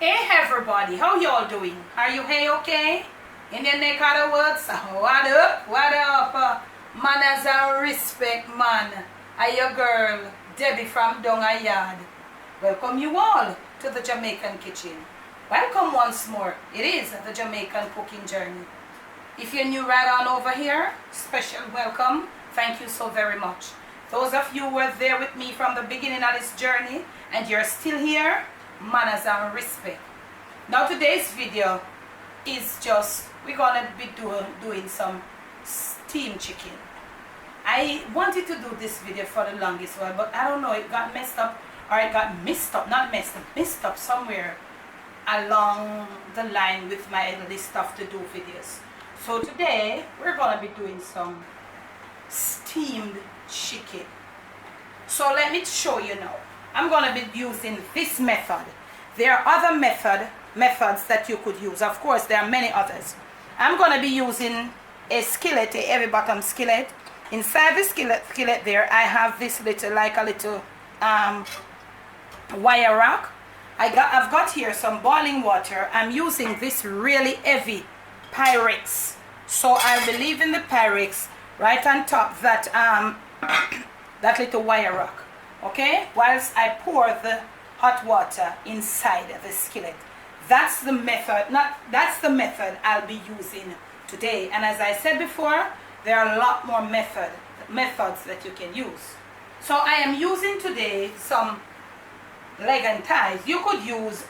Hey everybody, how y'all doing? Are you hey okay? In the neck of the words, what up? What up? Manners and respect, man. I your girl, Debbie from Donga Yard. Welcome you all to the Jamaican kitchen. Welcome once more. It is the Jamaican cooking journey. If you're new right on over here, special welcome. Thank you so very much. Those of you who were there with me from the beginning of this journey and you're still here, manners and respect. Now today's video is just, we're gonna be doing some steamed chicken. I wanted to do this video for the longest while, but I don't know, it got messed up, or it got messed up somewhere along the line with my list of to do videos. So today we're gonna be doing some steamed chicken. So let me show you now. I'm gonna be using this method. There are other methods that you could use. Of course, there are many others. I'm gonna be using a skillet, a heavy bottom skillet. Inside the skillet there, I have this little, like a little wire rack. I've got here some boiling water. I'm using this really heavy Pyrex. So I'll be leaving the Pyrex right on top that that little wire rack. Okay? Whilst I pour the hot water inside the skillet. That's the method. That's the method I'll be using today. And as I said before, there are a lot more methods that you can use. So I am using today some leg and thighs. You could use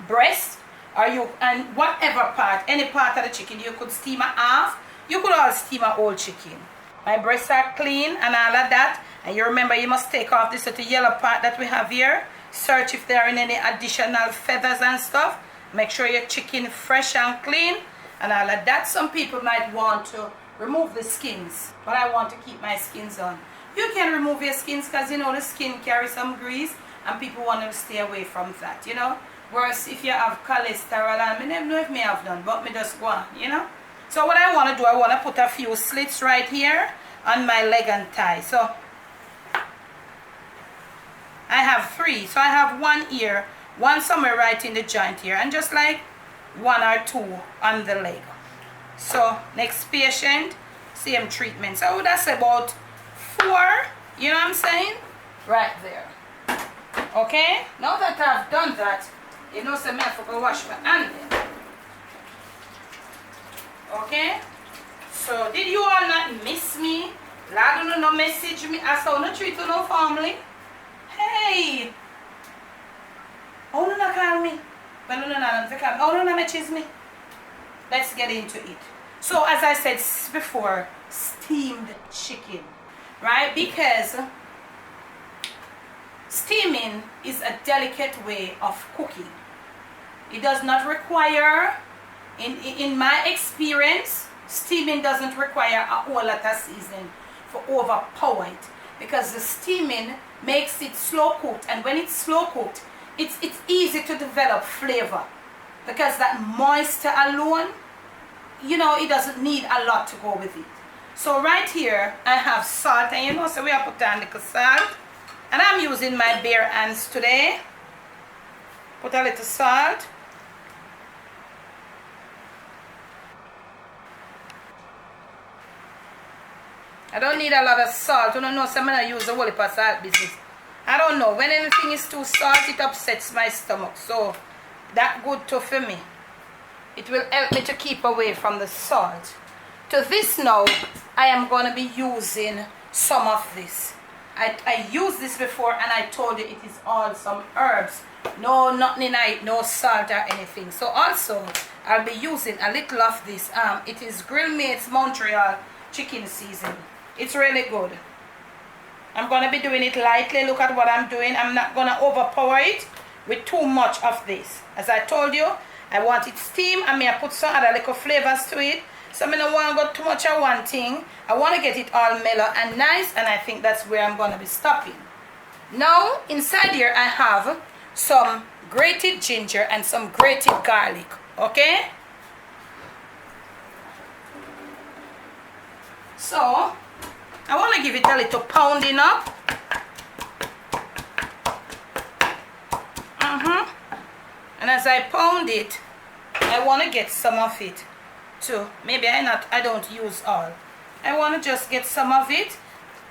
breast, or and whatever part, any part of the chicken. You could steam it half. You could all steam a whole chicken. My breasts are clean and all of that. And you remember, you must take off this little yellow part that we have here. Search if there are any additional feathers and stuff. Make sure your chicken fresh and clean and all of that. Some people might want to remove the skins, but I want to keep my skins on. You can remove your skins because you know the skin carries some grease and people want to stay away from that, you know. Whereas if you have cholesterol, and I never know if me have done, but me just go on, you know. So what I want to do, I want to put a few slits right here on my leg and thigh. So I have 3. So I have one here, one somewhere right in the joint here, and just like 1 or 2 on the leg. So next patient, same treatment. So that's about 4, you know what I'm saying? Right there. Okay? Now that I've done that, you know, so I have to go wash my hand then. Okay? So did you all not miss me? Lad, no message me. I saw no treat to no family. Hey! Oh, no, no, call me. Well, no, call me. Oh, no, no, message me. Let's get into it. So, as I said before, steamed chicken, right? Because steaming is a delicate way of cooking. It does not require, in my experience, steaming doesn't require a whole lot of seasoning for overpower it. Because the steaming makes it slow cooked, and when it's slow cooked, it's easy to develop flavor. Because that moisture alone, you know, it doesn't need a lot to go with it. So right here, I have salt, and you know, so we have put on little salt. And I'm using my bare hands today. Put a little salt. I don't need a lot of salt. You don't know, so I'm going to use the whole heap of salt business. I don't know. When anything is too salty, it upsets my stomach. So, that's good too for me. It will help me to keep away from the salt. To this now, I am going to be using some of this. I used this before and I told you it is all some herbs. No, nothing in it, no salt or anything. So also, I'll be using a little of this. It is Grill Mates Montreal chicken seasoning. It's really good. I'm going to be doing it lightly. Look at what I'm doing. I'm not going to overpower it with too much of this. As I told you, I want it steamed. I may put some other little flavors to it. So I don't want to go too much of one thing. I want to get it all mellow and nice. And I think that's where I'm going to be stopping. Now, inside here, I have some grated ginger and some grated garlic. Okay? So, I want to give it a little pounding up. And as I pound it, I want to get some of it too. Maybe I don't use all. I want to just get some of it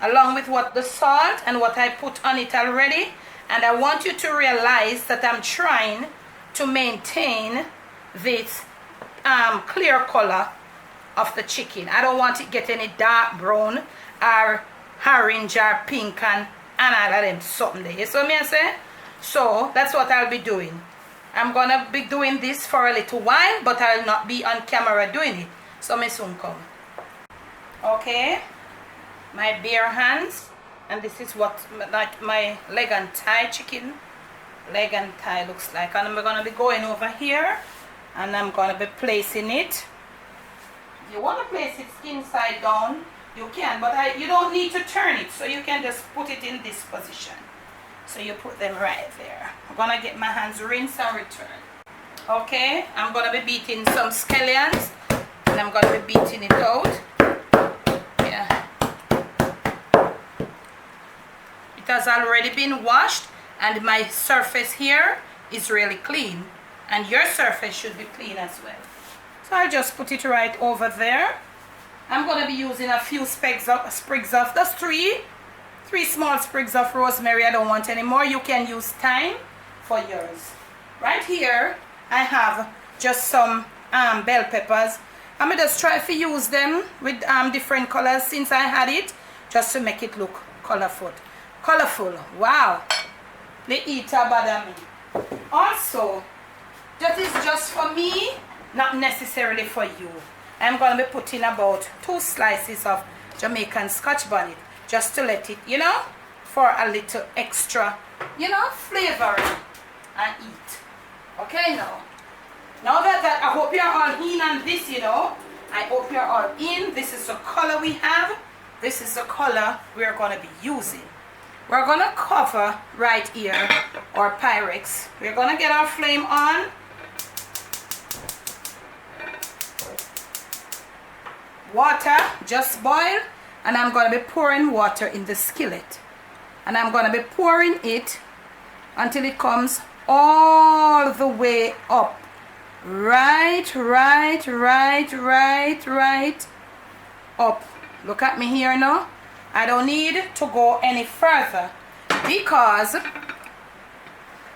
along with what the salt and what I put on it already. And I want you to realize that I'm trying to maintain this clear color of the chicken. I don't want it get any dark brown or orange or pink and all of them something there. You see what I say? So that's what I'll be doing. I'm gonna be doing this for a little while, but I'll not be on camera doing it. So me soon come. Okay, my bare hands, and this is what like my leg and thigh chicken leg and thigh looks like. And I'm gonna be going over here, and I'm gonna be placing it. If you want to place it skin side down, you can, but you don't need to turn it, so you can just put it in this position. So you put them right there. I'm gonna get my hands rinse and return. Okay, I'm gonna be beating some scallions, and I'm gonna be beating it out. Yeah, it has already been washed, and my surface here is really clean, and your surface should be clean as well. So I'll just put it right over there. I'm gonna be using a few sprigs of that's three small sprigs of rosemary. I don't want any more. You can use thyme for yours. Right here I have just some bell peppers. I'm gonna just try to use them with different colors since I had it, just to make it look colorful. Wow, they eat bother me. Also, that is just for me, not necessarily for you. I'm gonna be putting about 2 slices of Jamaican Scotch bonnet, just to let it, for a little extra, flavoring and eat. Okay, now that I hope you're all in on this, I hope you're all in. This is the color we have. This is the color we're going to be using. We're going to cover right here our Pyrex. We're going to get our flame on. Water just boiled, and I'm going to be pouring water in the skillet, and I'm going to be pouring it until it comes all the way up, right up. Look at me here now. I don't need to go any further, because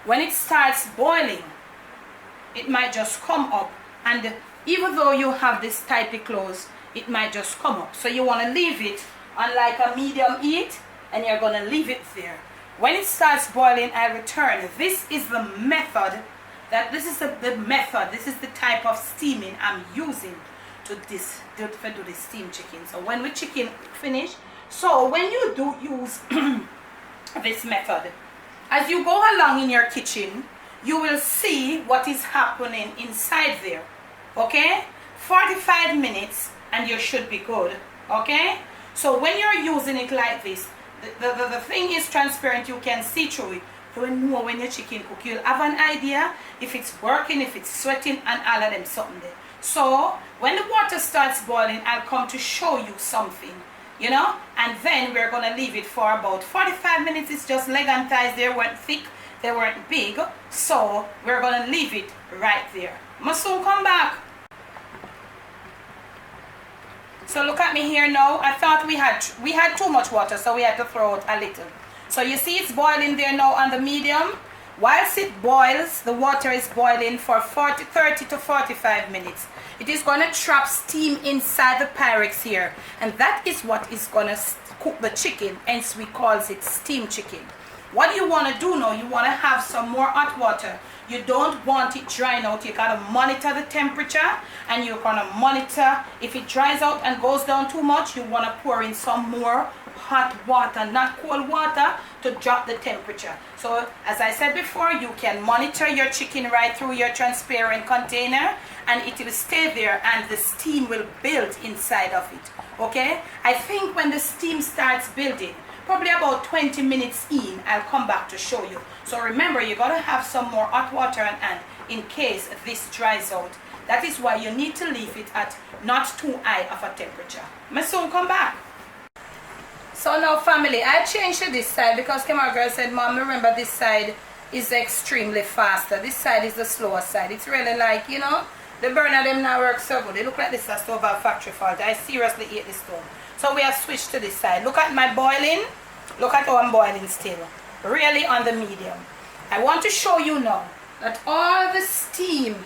when it starts boiling, it might just come up, and even though you have this tightly closed, it might just come up. So you want to leave it on like a medium heat, and you're going to leave it there. When it starts boiling, I return. This is the method, this is the type of steaming I'm using to do the steamed chicken. So when we chicken finish, so when you do use this method, as you go along in your kitchen, you will see what is happening inside there. Okay, 45 minutes and you should be good. Okay, so when you're using it like this, the thing is transparent. You can see through it. You will know when your chicken cook. You'll have an idea if it's working, if it's sweating, and all of them something there. So when the water starts boiling, I'll come to show you something, and then we're going to leave it for about 45 minutes. It's just leg and thighs. They weren't thick, they weren't big, so we're going to leave it right there. Must soon come back. So look at me here now. I thought we had too much water, so we had to throw out a little. So you see it's boiling there now on the medium. Whilst it boils, the water is boiling for 30 to 45 minutes. It is going to trap steam inside the Pyrex here, and that is what is going to cook the chicken, hence we call it steam chicken. What you want to do now, you want to have some more hot water. You don't want it drying out. You got to monitor the temperature, and you're going to monitor if it dries out and goes down too much. You want to pour in some more hot water, not cold water, to drop the temperature. So as I said before, you can monitor your chicken right through your transparent container, and it will stay there, and the steam will build inside of it. Okay, I think when the steam starts building, probably about 20 minutes in, I'll come back to show you. So remember, you got to have some more hot water on hand in case this dries out. That is why you need to leave it at not too high of a temperature. May soon come back. So now family, I changed to this side because camera girl said, Mom, remember this side is extremely faster. This side is the slower side. It's really like, you know, the burner them now work so good. They look like this a stove of factory fault. I seriously hate this stove. So we have switched to this side. Look at my boiling. Look at how I'm boiling still. Really on the medium. I want to show you now that all the steam.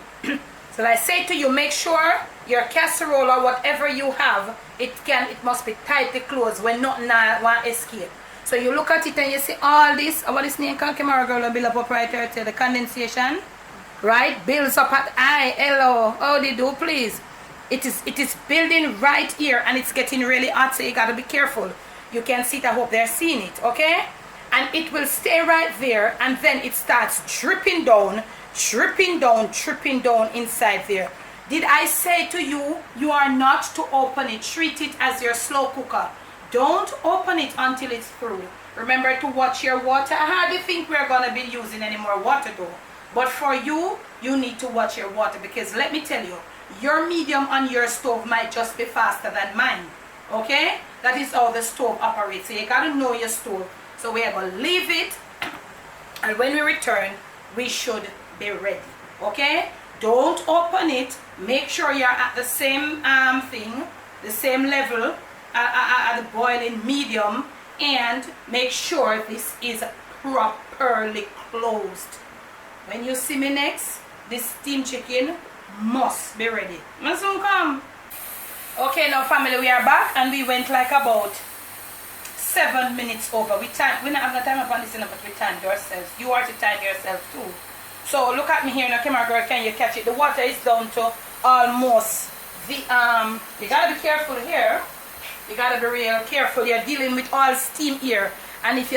So I say to you, make sure your casserole or whatever you have, it must be tightly closed when nothing want escape. So you look at it and you see all this, what is name called, camera girl, build up right there to the condensation, right? Builds up at eye, hello, how they do, please. It is building right here and it's getting really hot, so you gotta be careful. You can see it, I hope they're seeing it, okay? And it will stay right there and then it starts dripping down inside there. Did I say to you, you are not to open it. Treat it as your slow cooker. Don't open it until it's through. Remember to watch your water. I hardly think we're going to be using any more water though. But for you, you need to watch your water because let me tell you, your medium on your stove might just be faster than mine. Okay? That is how the stove operates. So you got to know your stove. So we are going to leave it. And when we return, we should be ready. Okay? Don't open it. Make sure you're at the same thing, the same level at the boiling medium, and make sure this is properly closed. When you see me next, this steamed chicken must be ready. Must soon come. Okay, now family, we are back and we went like about 7 minutes over. We not have the time upon this, but we timed ourselves. You are to time yourself too. So look at me here now, camera girl, can you catch it? The water is down to almost the you gotta be careful here. You gotta be real careful. You're dealing with all steam here. And if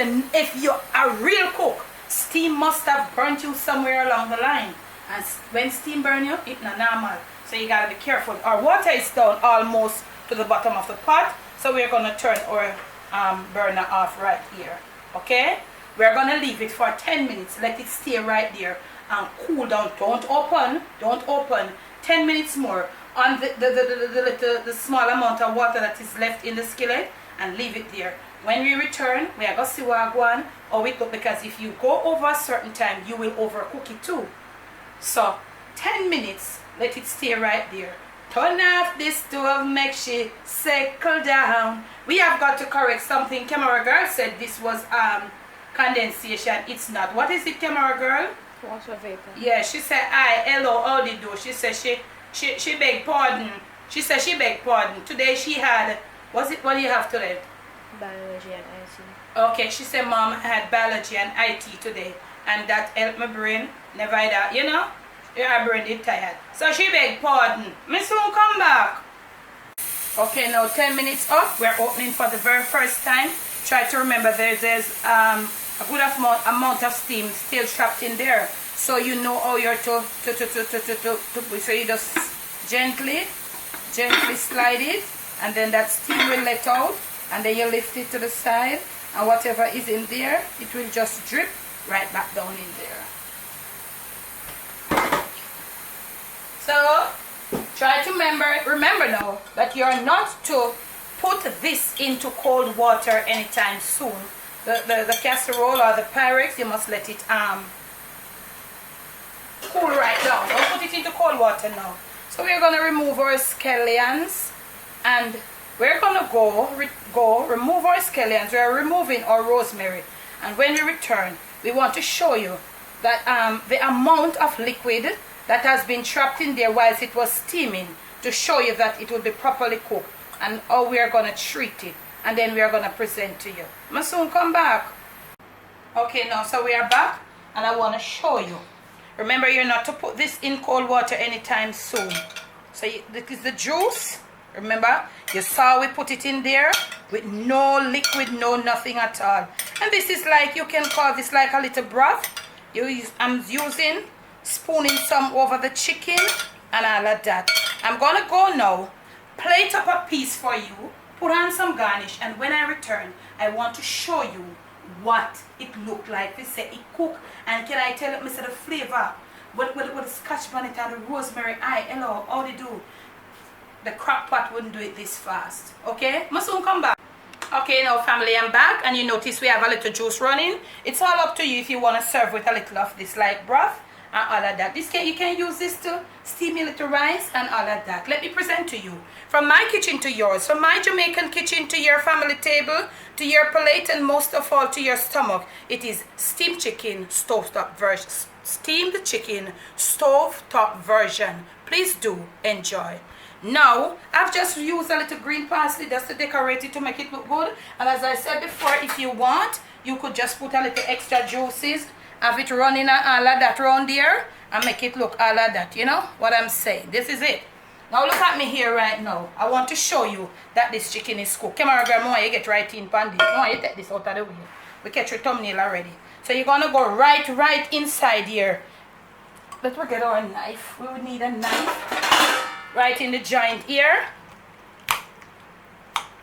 you're a real cook, steam must have burnt you somewhere along the line. And when steam burn you, it's not normal. So you gotta be careful. Our water is down almost to the bottom of the pot. So we're gonna turn our burner off right here. Okay? We're gonna leave it for 10 minutes. Let it stay right there and cool down. Don't open. 10 minutes more on the small amount of water that is left in the skillet and leave it there. When we return, we are going to see what one or we cook, because if you go over a certain time, you will overcook it too. So 10 minutes, let it stay right there. Turn off this stove, make she settle down. We have got to correct something. Camera girl said this was condensation. It's not. What is it, camera girl? Water vapor. Yeah, she said, hello, how did you do? She said she begged pardon. She said she begged pardon. Today she had, what do you have today? Biology and IT. Okay, she said, Mom, I had biology and IT today. And that helped my brain. Never that, you know? Your brain is tired. So she begged pardon. Me soon come back. Okay, now 10 minutes up. We're opening for the very first time. Try to remember there's a good amount of steam still trapped in there, so you know how you're to so you just gently slide it, and then that steam will let out, and then you lift it to the side, and whatever is in there, it will just drip right back down in there. So try to remember now that you're not to put this into cold water anytime soon. The casserole or the Pyrex, you must let it cool right down. Don't put it into cold water now. So we're going to remove our scallions, and we're going to go remove our scallions. We're removing our rosemary, and when we return, we want to show you that the amount of liquid that has been trapped in there whilst it was steaming, to show you that it will be properly cooked, and how we are going to treat it, and then we are going to present to you. I'll soon come back. Okay, now so we are back, and I want to show you. Remember, you're not to put this in cold water anytime soon. So this is the juice. Remember, you saw we put it in there with no liquid, no nothing at all. And this is like, you can call this like a little broth. I'm using, spooning some over the chicken and all of that. I'm going to go now, plate up a piece for you, put on some garnish, and when I return, I want to show you what it looked like. They say it cooked, and can I tell you, Mr. the flavor, with the scotch bonnet and the rosemary, hello, how they do? The crock pot wouldn't do it this fast. Okay? Must soon come back. Okay, now family, I'm back, and you notice we have a little juice running. It's all up to you if you want to serve with a little of this light broth and all of that. You can use this to steam a little rice and all of that. Let me present to you, from my kitchen to yours, from my Jamaican kitchen to your family table, to your plate, and most of all to your stomach. It is steamed chicken stovetop version. Steamed chicken stovetop version. Please do enjoy. Now, I've just used a little green parsley just to decorate it to make it look good. And as I said before, if you want, you could just put a little extra juices, have it running and all of that around there, and make it look all of that. You know what I'm saying? This is it. Now look at me here right now. I want to show you that this chicken is cooked. Come on, grandma, you get right in pan this. No, you take this out of the way. We catch your thumbnail already. So you're gonna go right inside here. Let's get our knife. We would need a knife. Right in the joint here.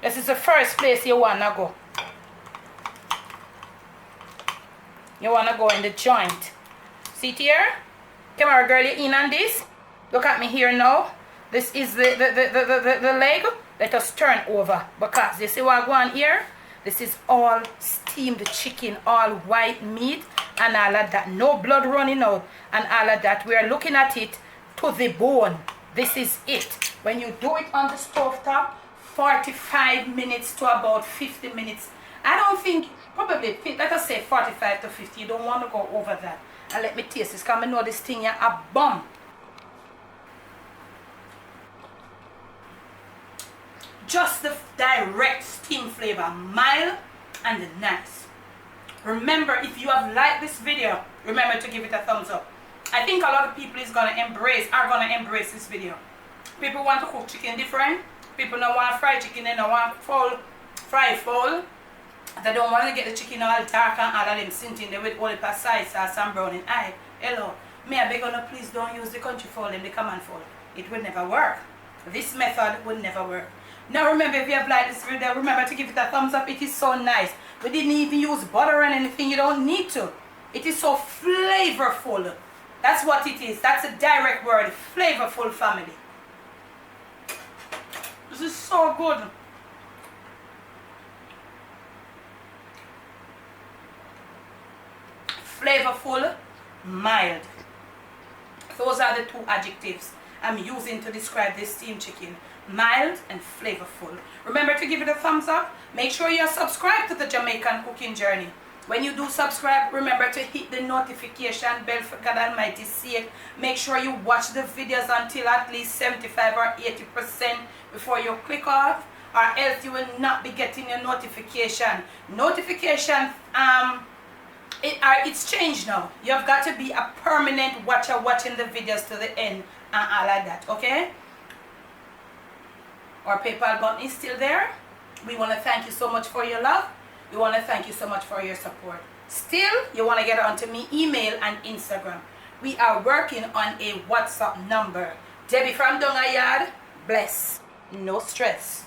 This is the first place you wanna go. You wanna go in the joint. See it here? Come on, girl, you in on this? Look at me here now. This is the leg. Let us turn over, because you see what I go on here? This is all steamed chicken, all white meat and all of that. No blood running out and all of that. We are looking at it to the bone. This is it. When you do it on the stove top, 45 minutes to about 50 minutes. I don't think, probably, let us say 45 to 50. You don't want to go over that. And let me taste this, because I know this thing here a bomb. Just the direct steam flavor, mild and nice. Remember, if you have liked this video, remember to give it a thumbs up. I think a lot of people are gonna embrace this video. People want to cook chicken different. People don't want fried chicken, they don't want fried full. They don't want to get the chicken all dark and all of them scenting there with all the soy sauce and browning. Hello. Me I beg you, please don't use the country fowl and the common fowl. It will never work. This method will never work. Now remember, if you have liked this video, remember to give it a thumbs up. It is so nice. We didn't even use butter and anything. You don't need to. It is so flavorful. That's what it is. That's a direct word. Flavorful, family. This is so good. Flavorful, mild. Those are the two adjectives I'm using to describe this steamed chicken. Mild and flavorful. Remember to give it a thumbs up. Make sure you're subscribed to the Jamaican Cooking Journey. When you do subscribe, remember to hit the notification bell, for God Almighty's sake. Make sure you watch the videos until at least 75 or 80% before you click off, or else you will not be getting your notification. It's changed now. You've got to be a permanent watcher, watching the videos to the end and all like that, okay? Our PayPal button is still there. We want to thank you so much for your love. We want to thank you so much for your support. Still, you want to get onto me, email and Instagram. We are working on a WhatsApp number. Debbie from Dongayard, bless, no stress.